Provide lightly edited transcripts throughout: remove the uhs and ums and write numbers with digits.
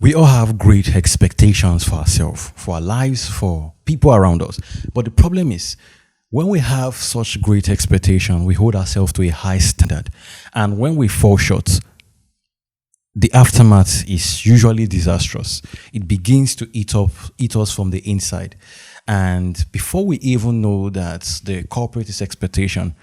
We all have great expectations for ourselves, for our lives, for people around us. But the problem is, when we have such great expectation, we hold ourselves to a high standard. And when we fall short, the aftermath is usually disastrous. It begins to eat us from the inside. And before we even know that the culprit is expectation,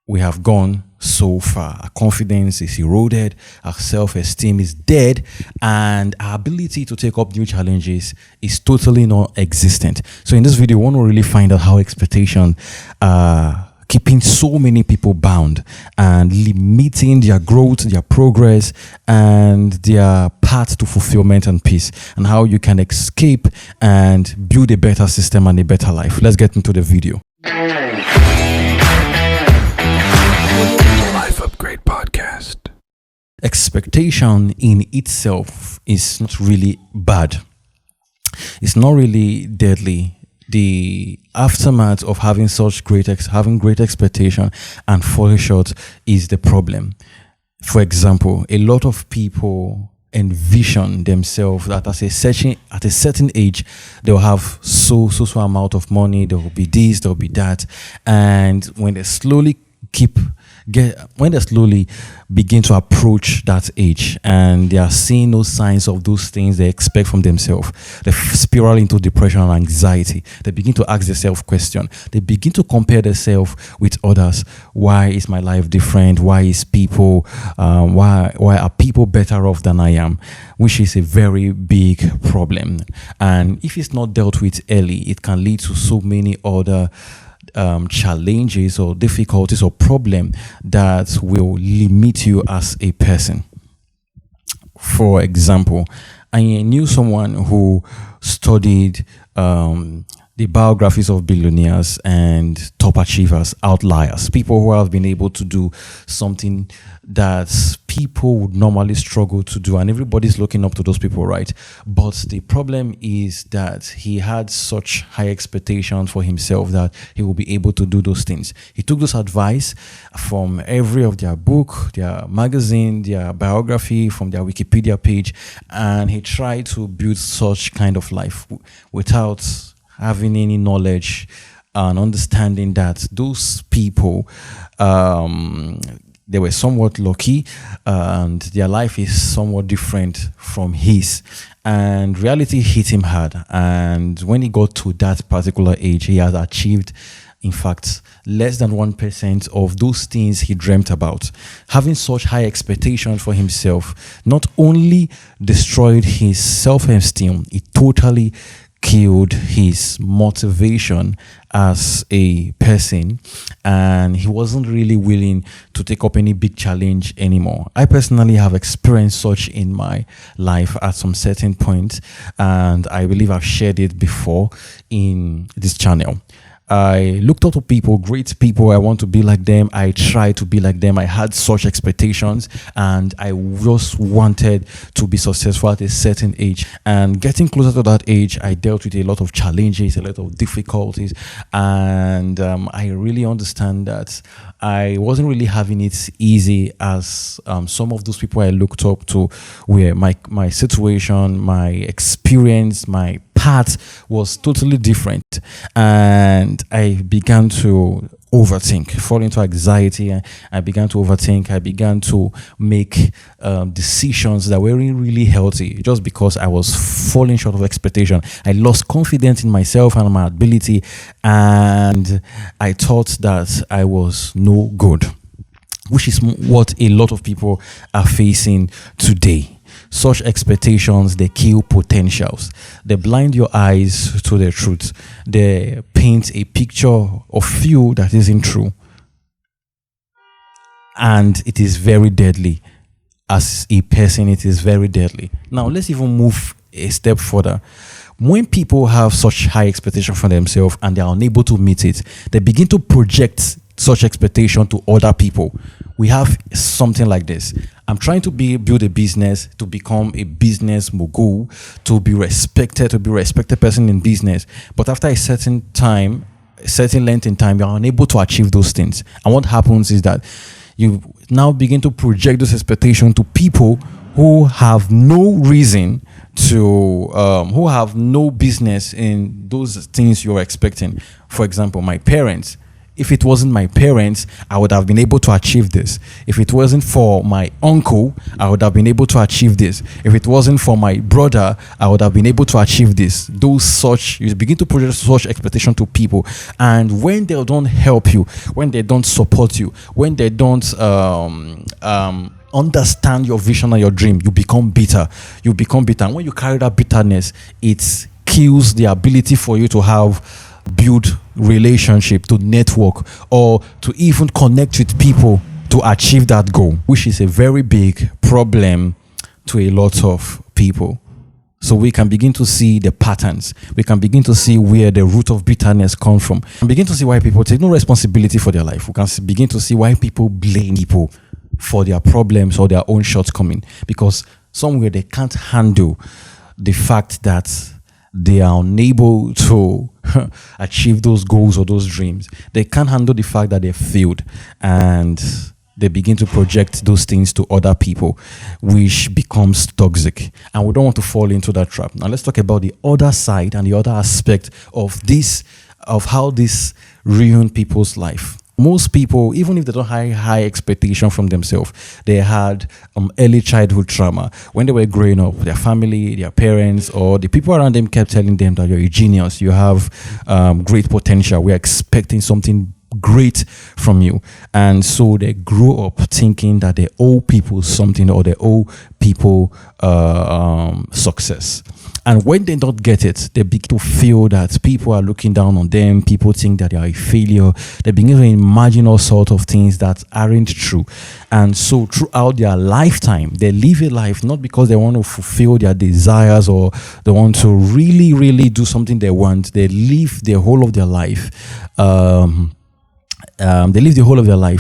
we have gone so far. Our confidence is eroded, our self-esteem is dead, and our ability to take up new challenges is totally non-existent. So in this video, we want to really find out how expectation keeping so many people bound and limiting their growth, their progress, and their path to fulfillment and peace, and how you can escape and build a better system and a better life. Let's get into the video. Life Upgrade Podcast. Expectation in itself is not really bad. It's not really deadly. The aftermath of having such great expectation and falling short is the problem. For example, a lot of people envision themselves that at a certain age they'll have so amount of money, there will be this, there will be that, and when they slowly begin to approach that age and they are seeing no signs of those things they expect from themselves, they spiral into depression and anxiety. They begin to ask themselves questions. They begin to compare themselves with others. Why is my life different? Why are people better off than I am? Which is a very big problem. And if it's not dealt with early, it can lead to so many other challenges or difficulties or problem that will limit you as a person. For example, I knew someone who studied the biographies of billionaires and top achievers, outliers, people who have been able to do something that people would normally struggle to do, and everybody's looking up to those people, right? But the problem is that he had such high expectations for himself that he will be able to do those things. He took those advice from every of their book, their magazine, their biography, from their Wikipedia page, and he tried to build such kind of life without having any knowledge and understanding that those people they were somewhat lucky and their life is somewhat different from his, and reality hit him hard. And when he got to that particular age, he has achieved, in fact, less than 1% of those things he dreamt about. Having such high expectations for himself not only destroyed his self-esteem, it totally killed his motivation as a person, and he wasn't really willing to take up any big challenge anymore. I personally have experienced such in my life at some certain point, and I believe I've shared it before in this channel. I looked up to people, great people. I want to be like them. I tried to be like them. I had such expectations and I just wanted to be successful at a certain age. And getting closer to that age, I dealt with a lot of challenges, a lot of difficulties. And I really understand that I wasn't really having it easy as some of those people I looked up to, where my situation, my experience, my path was totally different. And I began to overthink, fall into anxiety. I began to overthink. I began to make decisions that weren't really healthy just because I was falling short of expectation. I lost confidence in myself and my ability, and I thought that I was no good, which is what a lot of people are facing today. Such expectations, they kill potentials. They blind your eyes to the truth. They paint a picture of you that isn't true. And it is very deadly. As a person, it is very deadly. Now, let's even move a step further. When people have such high expectation for themselves and they are unable to meet it, they begin to project such expectation to other people. We have something like this. I'm trying to build a business, to become a business mogul, to be respected person in business. But after a certain length in time, you're unable to achieve those things. And what happens is that you now begin to project those expectations to people who have no reason who have no business in those things you're expecting. For example, my parents. If it wasn't my parents, I would have been able to achieve this. If it wasn't for my uncle, I would have been able to achieve this. If it wasn't for my brother, I would have been able to achieve this. You begin to project such expectation to people. And when they don't help you, when they don't support you, when they don't understand your vision and your dream, you become bitter. And when you carry that bitterness, it kills the ability for you to build relationship, to network, or to even connect with people to achieve that goal, which is a very big problem to a lot of people. So we can begin to see the patterns. We can begin to see where the root of bitterness comes from. And begin to see why people take no responsibility for their life. We can begin to see why people blame people for their problems or their own shortcomings, because somewhere they can't handle the fact that they are unable to achieve those goals or those dreams. They can't handle the fact that they failed, and they begin to project those things to other people, which becomes toxic. And we don't want to fall into that trap. Now let's talk about the other side and the other aspect of this, of how this ruins people's life. Most people, even if they don't have high expectation from themselves, they had early childhood trauma. When they were growing up, their family, their parents, or the people around them kept telling them that you're a genius, you have great potential, we're expecting something great from you. And so they grow up thinking that they owe people something, or they owe people success. And when they don't get it, they begin to feel that people are looking down on them. People think that they are a failure. They begin to imagine all sorts of things that aren't true. And so throughout their lifetime, they live a life not because they want to fulfill their desires or they want to really, really do something they want. They live the whole of their life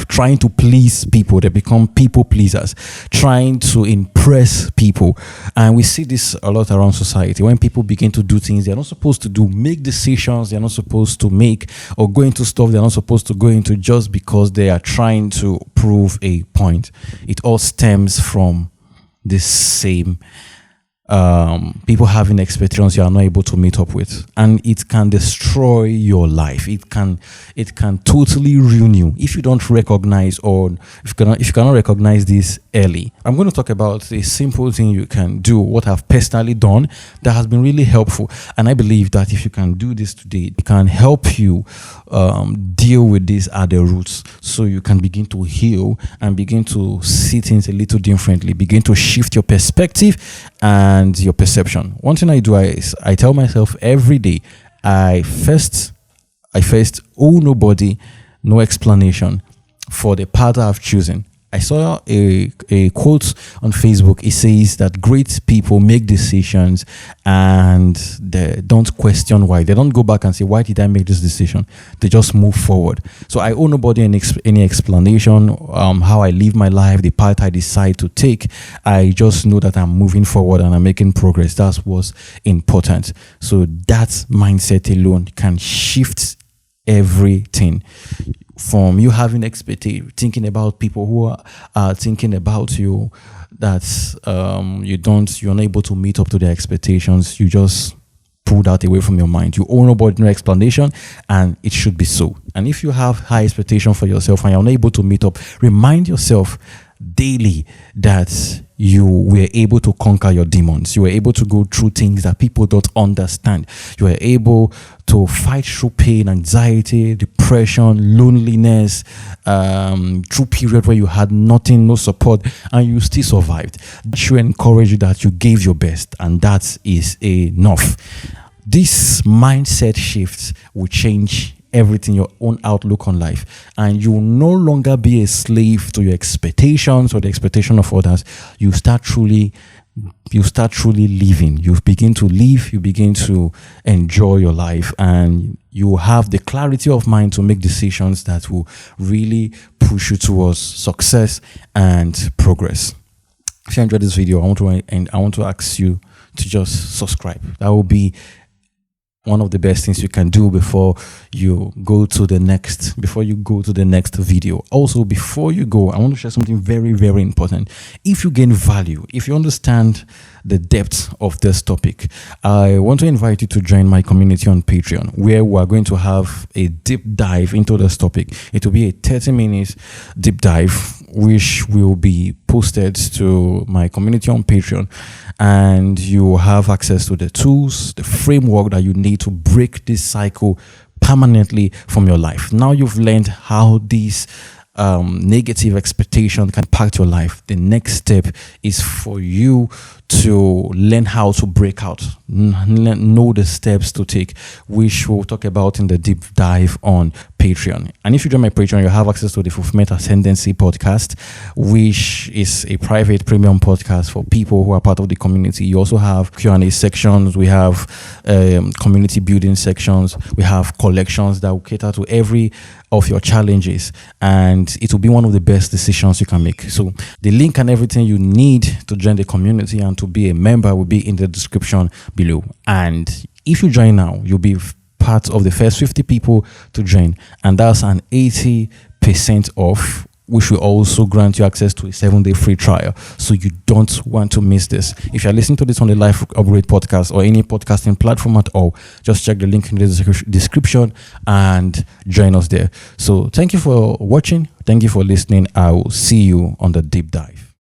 trying to please people. They become people pleasers, trying to impress people. And we see this a lot around society. When people begin to do things they're not supposed to do, make decisions they're not supposed to make, or go into stuff they're not supposed to go into just because they are trying to prove a point. It all stems from this same people having expectations you are not able to meet up with, and it can destroy your life. It can totally ruin you if you don't recognize, or if you cannot recognize this early. I'm going to talk about a simple thing you can do, what I've personally done that has been really helpful, and I believe that if you can do this today, it can help you deal with this at the roots, so you can begin to heal and begin to see things a little differently, begin to shift your perspective and your perception. One thing I do is I tell myself every day, I first owe nobody, no explanation for the path I've chosen. I saw a quote on Facebook. It says that great people make decisions and they don't question why. They don't go back and say, why did I make this decision? They just move forward. So I owe nobody any explanation how I live my life, the path I decide to take. I just know that I'm moving forward and I'm making progress. That's what's important. So that mindset alone can shift everything. From you having expectation, thinking about people who are thinking about you, that you're unable to meet up to their expectations, you just pull that away from your mind. You owe nobody no explanation, and it should be so. And if you have high expectation for yourself and you're unable to meet up, remind yourself daily that you were able to conquer your demons. You were able to go through things that people don't understand. You were able to fight through pain, anxiety, depression, loneliness, through period where you had nothing, no support, and you still survived. That should encourage you that you gave your best, and that is enough. This mindset shift will change everything, your own outlook on life, and you will no longer be a slave to your expectations or the expectation of others. You start truly living. You begin to live, you begin to enjoy your life, and you have the clarity of mind to make decisions that will really push you towards success and progress. If you enjoyed this video, I want to ask you to just subscribe. That will be one of the best things you can do before you go to the next video. Also, before you go, I want to share something very, very important. If you gain value, if you understand the depth of this topic, I want to invite you to join my community on Patreon, where we are going to have a deep dive into this topic. It will be a 30-minute deep dive, which will be posted to my community on Patreon, and you will have access to the tools, the framework that you need to break this cycle permanently from your life. Now you've learned how these negative expectation can impact your life. The next step is for you to learn how to break out, know the steps to take, which we'll talk about in the deep dive on Patreon. And if you join my Patreon, you have access to the Fulfillment Ascendancy podcast, which is a private premium podcast for people who are part of the community. You also have Q&A sections. We have community building sections. We have collections that will cater to every of your challenges, and it will be one of the best decisions you can make. So the link and everything you need to join the community and to be a member will be in the description below. And if you join now, you'll be part of the first 50 people to join, and that's an 80% off, which will also grant you access to a 7-day free trial. So you don't want to miss this. If you're listening to this on the Life Upgrade podcast or any podcasting platform at all, just check the link in the description and join us there. So thank you for watching. Thank you for listening. I will see you on the deep dive.